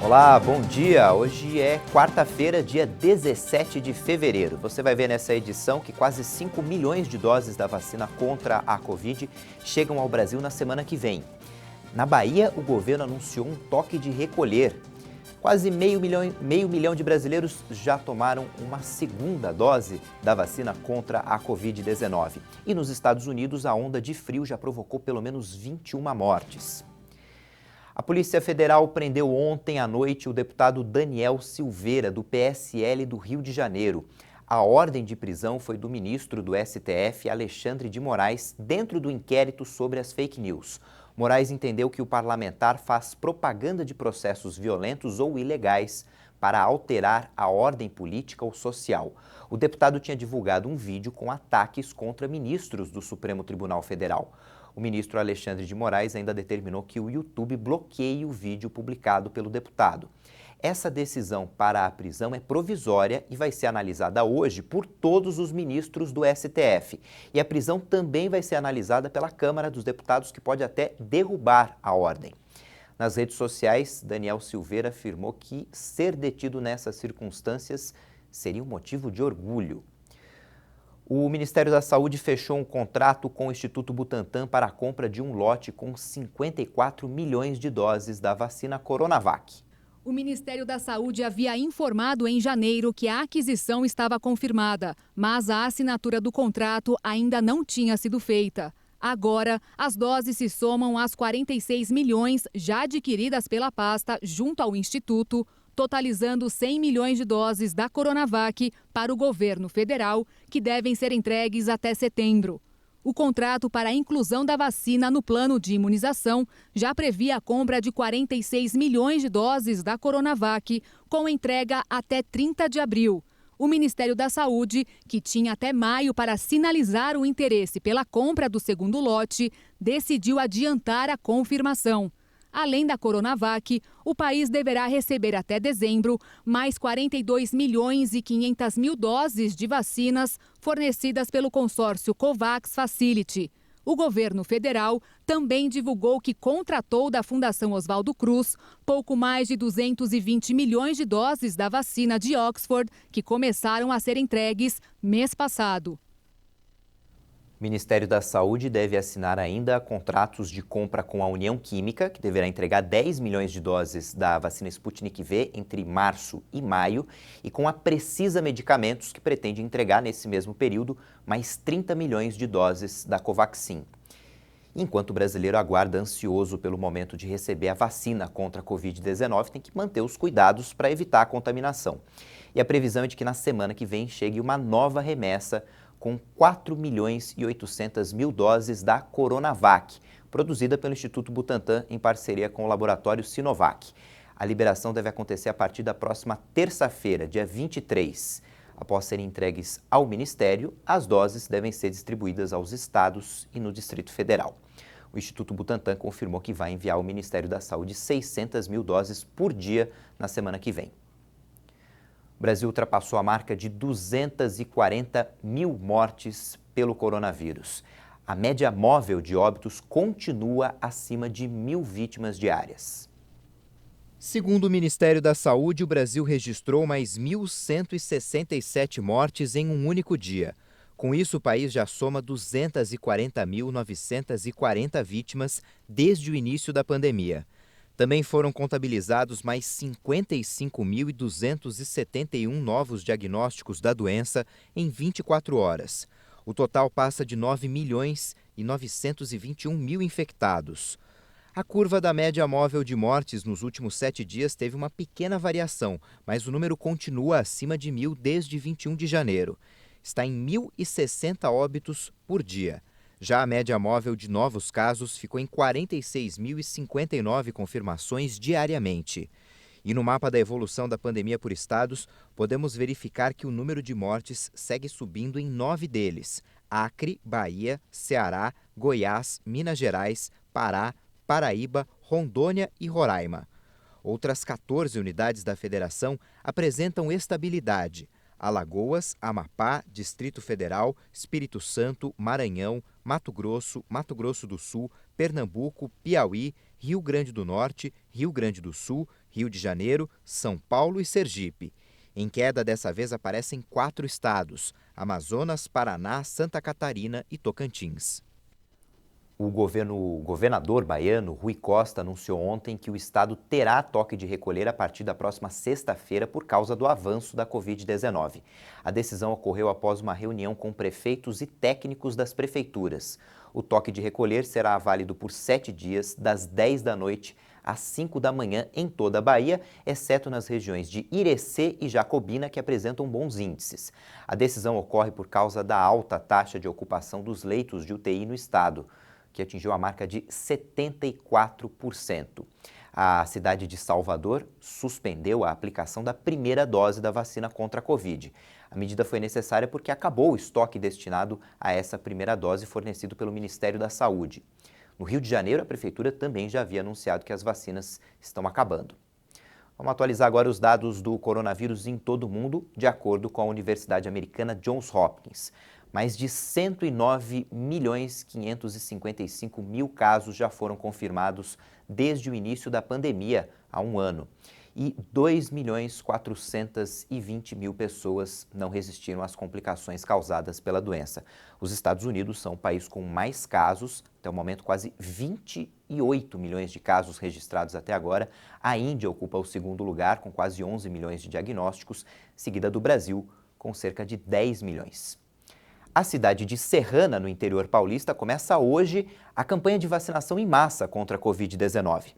Olá, bom dia! Hoje é quarta-feira, dia 17 de fevereiro. Você vai ver nessa edição que quase 5 milhões de doses da vacina contra a Covid chegam ao Brasil na semana que vem. Na Bahia, o governo anunciou um toque de recolher. Quase meio milhão de brasileiros já tomaram uma segunda dose da vacina contra a Covid-19. E nos Estados Unidos, a onda de frio já provocou pelo menos 21 mortes. A Polícia Federal prendeu ontem à noite o deputado Daniel Silveira, do PSL do Rio de Janeiro. A ordem de prisão foi do ministro do STF, Alexandre de Moraes, dentro do inquérito sobre as fake news. Moraes entendeu que o parlamentar faz propaganda de processos violentos ou ilegais para alterar a ordem política ou social. O deputado tinha divulgado um vídeo com ataques contra ministros do Supremo Tribunal Federal. O ministro Alexandre de Moraes ainda determinou que o YouTube bloqueie o vídeo publicado pelo deputado. Essa decisão para a prisão é provisória e vai ser analisada hoje por todos os ministros do STF. E a prisão também vai ser analisada pela Câmara dos Deputados, que pode até derrubar a ordem. Nas redes sociais, Daniel Silveira afirmou que ser detido nessas circunstâncias seria um motivo de orgulho. O Ministério da Saúde fechou um contrato com o Instituto Butantan para a compra de um lote com 54 milhões de doses da vacina Coronavac. O Ministério da Saúde havia informado em janeiro que a aquisição estava confirmada, mas a assinatura do contrato ainda não tinha sido feita. Agora, as doses se somam às 46 milhões já adquiridas pela pasta junto ao Instituto, totalizando 100 milhões de doses da Coronavac para o governo federal, que devem ser entregues até setembro. O contrato para a inclusão da vacina no plano de imunização já previa a compra de 46 milhões de doses da Coronavac, com entrega até 30 de abril. O Ministério da Saúde, que tinha até maio para sinalizar o interesse pela compra do segundo lote, decidiu adiantar a confirmação. Além da Coronavac, o país deverá receber até dezembro mais 42 milhões e 500 mil doses de vacinas fornecidas pelo consórcio COVAX Facility. O governo federal também divulgou que contratou da Fundação Oswaldo Cruz pouco mais de 220 milhões de doses da vacina de Oxford, que começaram a ser entregues mês passado. O Ministério da Saúde deve assinar ainda contratos de compra com a União Química, que deverá entregar 10 milhões de doses da vacina Sputnik V entre março e maio, e com a Precisa Medicamentos, que pretende entregar nesse mesmo período mais 30 milhões de doses da Covaxin. Enquanto o brasileiro aguarda ansioso pelo momento de receber a vacina contra a Covid-19, tem que manter os cuidados para evitar a contaminação. E a previsão é de que na semana que vem chegue uma nova remessa com 4 milhões e 800 mil doses da Coronavac, produzida pelo Instituto Butantan em parceria com o laboratório Sinovac. A liberação deve acontecer a partir da próxima terça-feira, dia 23. Após serem entregues ao Ministério, as doses devem ser distribuídas aos estados e no Distrito Federal. O Instituto Butantan confirmou que vai enviar ao Ministério da Saúde 600 mil doses por dia na semana que vem. O Brasil ultrapassou a marca de 240 mil mortes pelo coronavírus. A média móvel de óbitos continua acima de 1.000 vítimas diárias. Segundo o Ministério da Saúde, o Brasil registrou mais 1.167 mortes em um único dia. Com isso, o país já soma 240.940 vítimas desde o início da pandemia. Também foram contabilizados mais 55.271 novos diagnósticos da doença em 24 horas. O total passa de 9.921.000 infectados. A curva da média móvel de mortes nos últimos 7 dias teve uma pequena variação, mas o número continua acima de 1.000 desde 21 de janeiro. Está em 1.060 óbitos por dia. Já a média móvel de novos casos ficou em 46.059 confirmações diariamente. E no mapa da evolução da pandemia por estados, podemos verificar que o número de mortes segue subindo em 9 deles: Acre, Bahia, Ceará, Goiás, Minas Gerais, Pará, Paraíba, Rondônia e Roraima. Outras 14 unidades da federação apresentam estabilidade: Alagoas, Amapá, Distrito Federal, Espírito Santo, Maranhão, Mato Grosso do Sul, Pernambuco, Piauí, Rio Grande do Norte, Rio Grande do Sul, Rio de Janeiro, São Paulo e Sergipe. Em queda, dessa vez, aparecem 4 estados: Amazonas, Paraná, Santa Catarina e Tocantins. O governador baiano, Rui Costa, anunciou ontem que o estado terá toque de recolher a partir da próxima sexta-feira por causa do avanço da Covid-19. A decisão ocorreu após uma reunião com prefeitos e técnicos das prefeituras. O toque de recolher será válido por 7 dias, das 10 da noite às 5 da manhã em toda a Bahia, exceto nas regiões de Irecê e Jacobina, que apresentam bons índices. A decisão ocorre por causa da alta taxa de ocupação dos leitos de UTI no estado, que atingiu a marca de 74%. A cidade de Salvador suspendeu a aplicação da primeira dose da vacina contra a Covid. A medida foi necessária porque acabou o estoque destinado a essa primeira dose fornecido pelo Ministério da Saúde. No Rio de Janeiro, a Prefeitura também já havia anunciado que as vacinas estão acabando. Vamos atualizar agora os dados do coronavírus em todo o mundo, de acordo com a Universidade Americana Johns Hopkins. Mais de 109.555.000 casos já foram confirmados desde o início da pandemia, há um ano. E 2.420.000 pessoas não resistiram às complicações causadas pela doença. Os Estados Unidos são o país com mais casos, até o momento quase 28 milhões de casos registrados até agora. A Índia ocupa o segundo lugar, com quase 11 milhões de diagnósticos, seguida do Brasil, com cerca de 10 milhões. A cidade de Serrana, no interior paulista, começa hoje a campanha de vacinação em massa contra a Covid-19.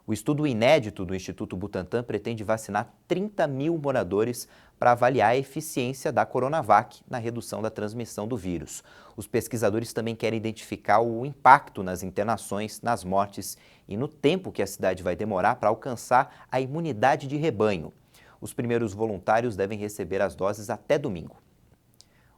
O estudo inédito do Instituto Butantan pretende vacinar 30 mil moradores para avaliar a eficiência da Coronavac na redução da transmissão do vírus. Os pesquisadores também querem identificar o impacto nas internações, nas mortes e no tempo que a cidade vai demorar para alcançar a imunidade de rebanho. Os primeiros voluntários devem receber as doses até domingo.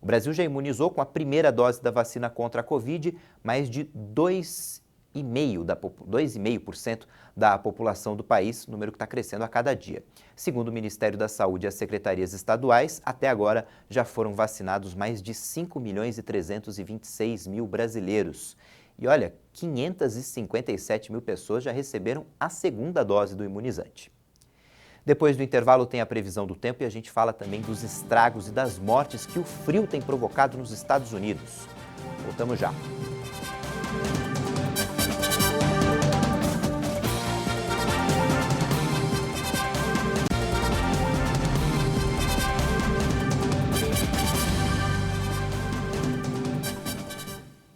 O Brasil já imunizou com a primeira dose da vacina contra a Covid mais de 2,5% da população do país, número que está crescendo a cada dia. Segundo o Ministério da Saúde e as secretarias estaduais, até agora já foram vacinados mais de 5.326.000 brasileiros. E olha, 557 mil pessoas já receberam a segunda dose do imunizante. Depois do intervalo tem a previsão do tempo e a gente fala também dos estragos e das mortes que o frio tem provocado nos Estados Unidos. Voltamos já.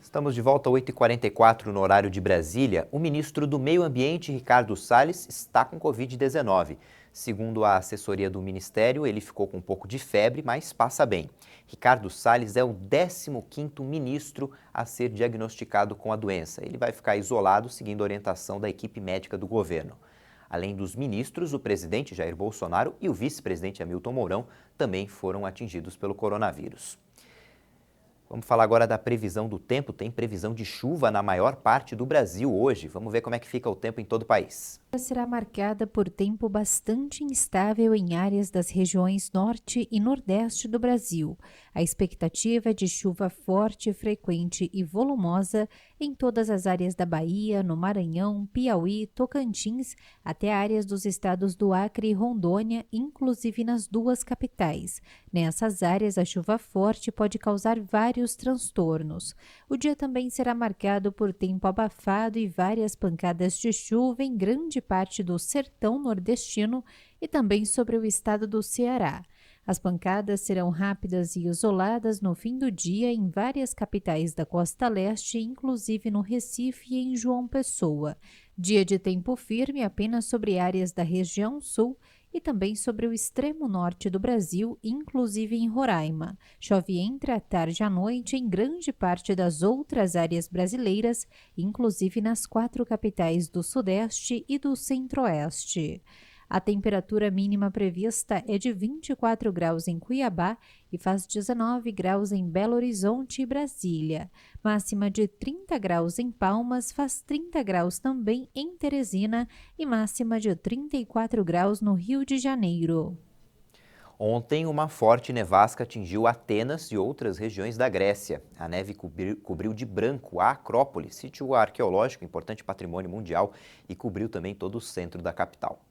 Estamos de volta às 8h44 no horário de Brasília. O ministro do Meio Ambiente, Ricardo Salles, está com Covid-19. Segundo a assessoria do Ministério, ele ficou com um pouco de febre, mas passa bem. Ricardo Salles é o 15º ministro a ser diagnosticado com a doença. Ele vai ficar isolado, seguindo a orientação da equipe médica do governo. Além dos ministros, o presidente Jair Bolsonaro e o vice-presidente Hamilton Mourão também foram atingidos pelo coronavírus. Vamos falar agora da previsão do tempo. Tem previsão de chuva na maior parte do Brasil hoje. Vamos ver como é que fica o tempo em todo o país. Será marcada por tempo bastante instável em áreas das regiões norte e nordeste do Brasil. A expectativa é de chuva forte, frequente e volumosa em todas as áreas da Bahia, no Maranhão, Piauí, Tocantins, até áreas dos estados do Acre e Rondônia, inclusive nas duas capitais. Nessas áreas, a chuva forte pode causar vários transtornos. O dia também será marcado por tempo abafado e várias pancadas de chuva em grande parte do sertão nordestino e também sobre o estado do Ceará. As pancadas serão rápidas e isoladas no fim do dia em várias capitais da costa leste, inclusive no Recife e em João Pessoa. Dia de tempo firme apenas sobre áreas da região sul e também sobre o extremo norte do Brasil, inclusive em Roraima. Chove entre a tarde e a noite em grande parte das outras áreas brasileiras, inclusive nas 4 capitais do Sudeste e do Centro-Oeste. A temperatura mínima prevista é de 24 graus em Cuiabá e faz 19 graus em Belo Horizonte e Brasília. Máxima de 30 graus em Palmas, faz 30 graus também em Teresina e máxima de 34 graus no Rio de Janeiro. Ontem, uma forte nevasca atingiu Atenas e outras regiões da Grécia. A neve cobriu de branco a Acrópole, sítio arqueológico, importante patrimônio mundial, e cobriu também todo o centro da capital.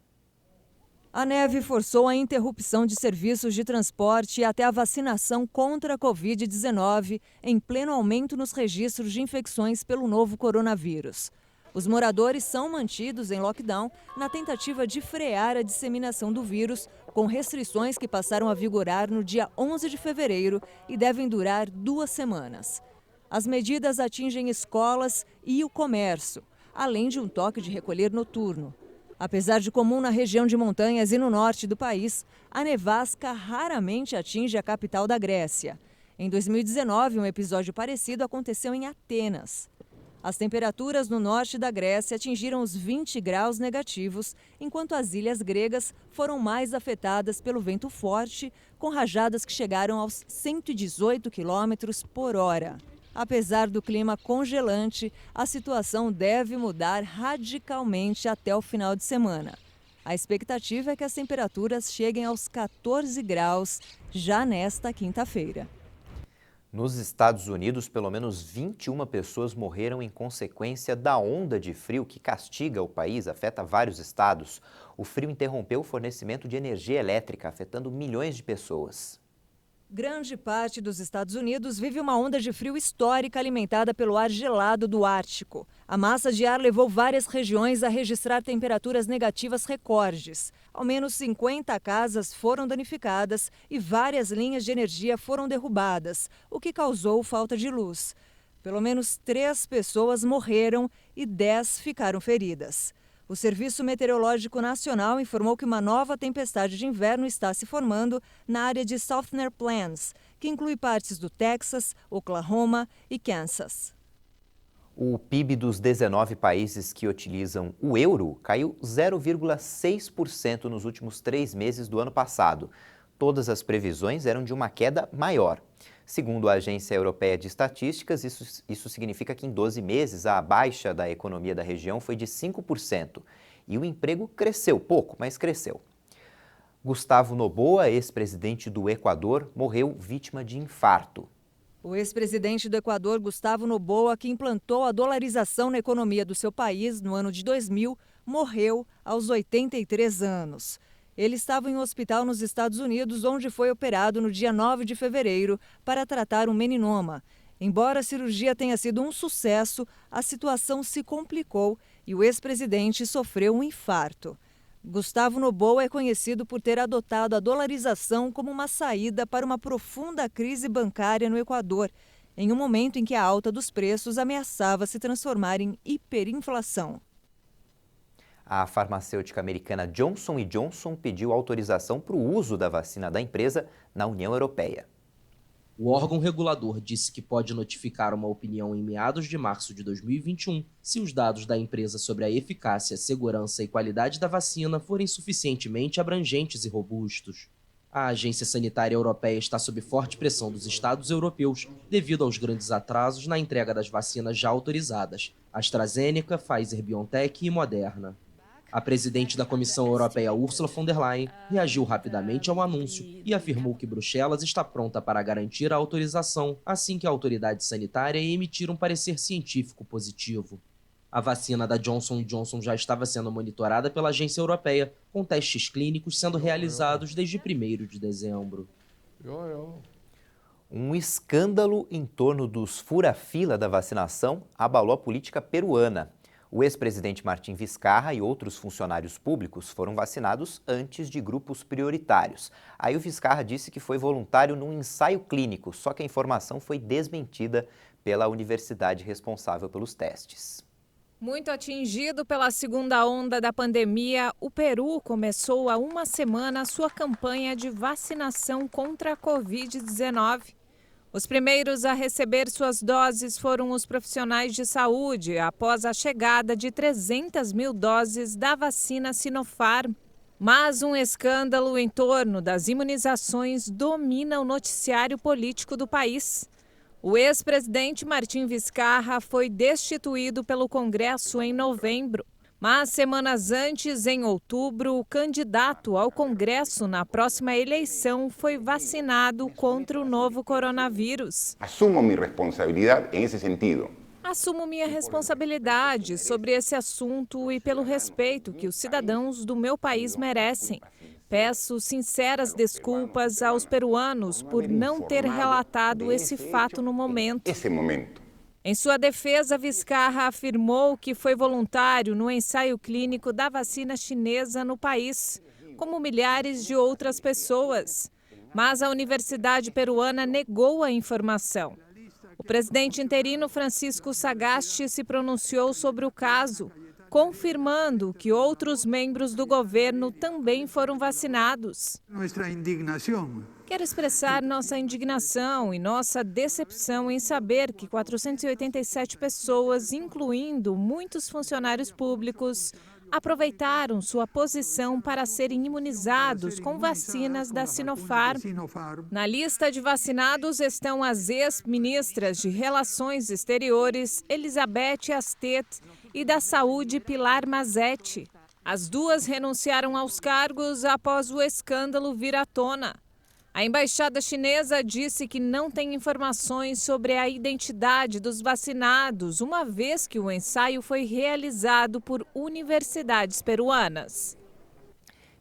A neve forçou a interrupção de serviços de transporte e até a vacinação contra a Covid-19, em pleno aumento nos registros de infecções pelo novo coronavírus. Os moradores são mantidos em lockdown na tentativa de frear a disseminação do vírus, com restrições que passaram a vigorar no dia 11 de fevereiro e devem durar 2 semanas. As medidas atingem escolas e o comércio, além de um toque de recolher noturno. Apesar de comum na região de montanhas e no norte do país, a nevasca raramente atinge a capital da Grécia. Em 2019, um episódio parecido aconteceu em Atenas. As temperaturas no norte da Grécia atingiram os 20 graus negativos, enquanto as ilhas gregas foram mais afetadas pelo vento forte, com rajadas que chegaram aos 118 quilômetros por hora. Apesar do clima congelante, a situação deve mudar radicalmente até o final de semana. A expectativa é que as temperaturas cheguem aos 14 graus já nesta quinta-feira. Nos Estados Unidos, pelo menos 21 pessoas morreram em consequência da onda de frio que castiga o país, afeta vários estados. O frio interrompeu o fornecimento de energia elétrica, afetando milhões de pessoas. Grande parte dos Estados Unidos vive uma onda de frio histórica alimentada pelo ar gelado do Ártico. A massa de ar levou várias regiões a registrar temperaturas negativas recordes. Ao menos 50 casas foram danificadas e várias linhas de energia foram derrubadas, o que causou falta de luz. Pelo menos 3 pessoas morreram e 10 ficaram feridas. O Serviço Meteorológico Nacional informou que uma nova tempestade de inverno está se formando na área de Southern Plains, que inclui partes do Texas, Oklahoma e Kansas. O PIB dos 19 países que utilizam o euro caiu 0,6% nos últimos 3 meses do ano passado. Todas as previsões eram de uma queda maior. Segundo a Agência Europeia de Estatísticas, isso significa que em 12 meses a baixa da economia da região foi de 5%. E o emprego cresceu, pouco, mas cresceu. Gustavo Noboa, ex-presidente do Equador, morreu vítima de infarto. O ex-presidente do Equador, Gustavo Noboa, que implantou a dolarização na economia do seu país no ano de 2000, morreu aos 83 anos. Ele estava em um hospital nos Estados Unidos, onde foi operado no dia 9 de fevereiro para tratar um meninoma. Embora a cirurgia tenha sido um sucesso, a situação se complicou e o ex-presidente sofreu um infarto. Gustavo Noboa é conhecido por ter adotado a dolarização como uma saída para uma profunda crise bancária no Equador, em um momento em que a alta dos preços ameaçava se transformar em hiperinflação. A farmacêutica americana Johnson & Johnson pediu autorização para o uso da vacina da empresa na União Europeia. O órgão regulador disse que pode notificar uma opinião em meados de março de 2021 se os dados da empresa sobre a eficácia, segurança e qualidade da vacina forem suficientemente abrangentes e robustos. A Agência Sanitária Europeia está sob forte pressão dos Estados europeus devido aos grandes atrasos na entrega das vacinas já autorizadas, AstraZeneca, Pfizer-BioNTech e Moderna. A presidente da Comissão Europeia, Ursula von der Leyen, reagiu rapidamente ao anúncio e afirmou que Bruxelas está pronta para garantir a autorização assim que a autoridade sanitária emitir um parecer científico positivo. A vacina da Johnson & Johnson já estava sendo monitorada pela agência europeia, com testes clínicos sendo realizados desde 1º de dezembro. Um escândalo em torno dos fura-fila da vacinação abalou a política peruana. O ex-presidente Martim Vizcarra e outros funcionários públicos foram vacinados antes de grupos prioritários. Aí o Vizcarra disse que foi voluntário num ensaio clínico, só que a informação foi desmentida pela universidade responsável pelos testes. Muito atingido pela segunda onda da pandemia, o Peru começou há uma semana a sua campanha de vacinação contra a Covid-19. Os primeiros a receber suas doses foram os profissionais de saúde, após a chegada de 300 mil doses da vacina Sinopharm. Mas um escândalo em torno das imunizações domina o noticiário político do país. O ex-presidente Martim Vizcarra foi destituído pelo Congresso em novembro. Mas semanas antes, em outubro, o candidato ao Congresso na próxima eleição foi vacinado contra o novo coronavírus. Assumo minha responsabilidade nesse sentido. Assumo minha responsabilidade sobre esse assunto e pelo respeito que os cidadãos do meu país merecem. Peço sinceras desculpas aos peruanos por não ter relatado esse fato no momento. Em sua defesa, Vizcarra afirmou que foi voluntário no ensaio clínico da vacina chinesa no país, como milhares de outras pessoas. Mas a Universidade Peruana negou a informação. O presidente interino Francisco Sagasti se pronunciou sobre o caso, confirmando que outros membros do governo também foram vacinados. Quero expressar nossa indignação e nossa decepção em saber que 487 pessoas, incluindo muitos funcionários públicos, aproveitaram sua posição para serem imunizados com vacinas da Sinopharm. Na lista de vacinados estão as ex-ministras de Relações Exteriores, Elizabeth Astet, e da Saúde, Pilar Mazetti. As duas renunciaram aos cargos após o escândalo vir à tona. A embaixada chinesa disse que não tem informações sobre a identidade dos vacinados, uma vez que o ensaio foi realizado por universidades peruanas.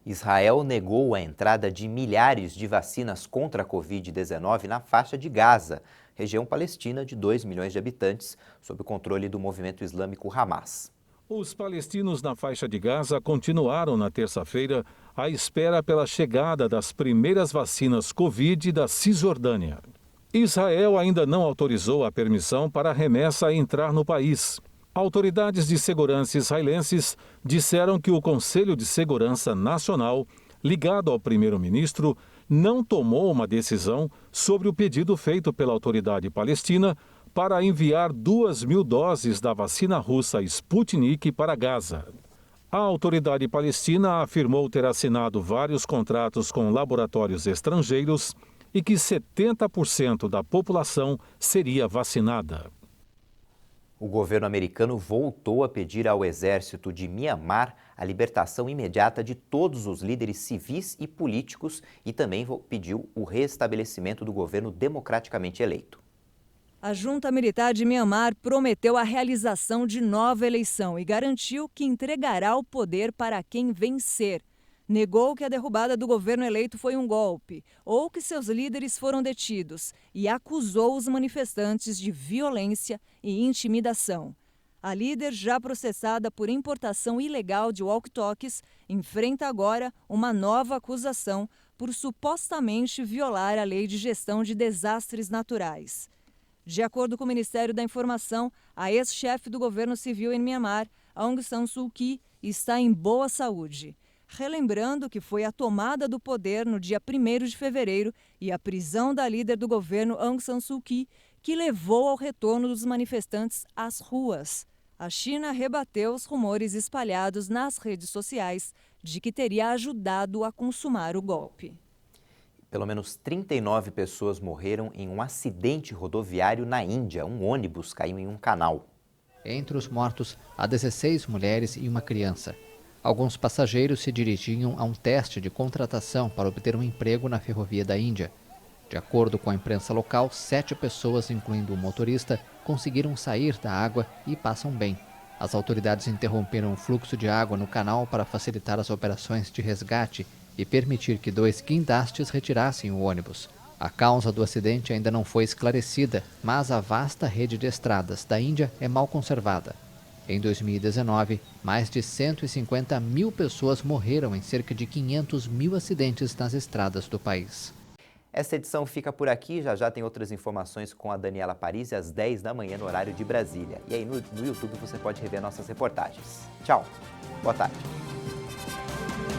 Israel negou a entrada de milhares de vacinas contra a Covid-19 na faixa de Gaza, região palestina de 2 milhões de habitantes, sob o controle do movimento islâmico Hamas. Os palestinos na faixa de Gaza continuaram na terça-feira à espera pela chegada das primeiras vacinas Covid da Cisjordânia. Israel ainda não autorizou a permissão para a remessa a entrar no país. Autoridades de segurança israelenses disseram que o Conselho de Segurança Nacional, ligado ao primeiro-ministro, não tomou uma decisão sobre o pedido feito pela autoridade palestina para enviar 2.000 doses da vacina russa Sputnik para Gaza. A autoridade palestina afirmou ter assinado vários contratos com laboratórios estrangeiros e que 70% da população seria vacinada. O governo americano voltou a pedir ao exército de Mianmar a libertação imediata de todos os líderes civis e políticos e também pediu o restabelecimento do governo democraticamente eleito. A junta militar de Mianmar prometeu a realização de nova eleição e garantiu que entregará o poder para quem vencer. Negou que a derrubada do governo eleito foi um golpe ou que seus líderes foram detidos e acusou os manifestantes de violência e intimidação. A líder, já processada por importação ilegal de walkie-talkies, enfrenta agora uma nova acusação por supostamente violar a lei de gestão de desastres naturais. De acordo com o Ministério da Informação, a ex-chefe do governo civil em Mianmar, Aung San Suu Kyi, está em boa saúde. Relembrando que foi a tomada do poder no dia 1º de fevereiro e a prisão da líder do governo, Aung San Suu Kyi, que levou ao retorno dos manifestantes às ruas. A China rebateu os rumores espalhados nas redes sociais de que teria ajudado a consumar o golpe. Pelo menos 39 pessoas morreram em um acidente rodoviário na Índia. Um ônibus caiu em um canal. Entre os mortos, há 16 mulheres e uma criança. Alguns passageiros se dirigiam a um teste de contratação para obter um emprego na ferrovia da Índia. De acordo com a imprensa local, 7 pessoas, incluindo o motorista, conseguiram sair da água e passam bem. As autoridades interromperam o fluxo de água no canal para facilitar as operações de resgate e permitir que 2 guindastes retirassem o ônibus. A causa do acidente ainda não foi esclarecida, mas a vasta rede de estradas da Índia é mal conservada. Em 2019, mais de 150 mil pessoas morreram em cerca de 500 mil acidentes nas estradas do país. Esta edição fica por aqui, já tem outras informações com a Daniela Parisi às 10 da manhã no horário de Brasília. E aí no YouTube você pode rever nossas reportagens. Tchau, boa tarde.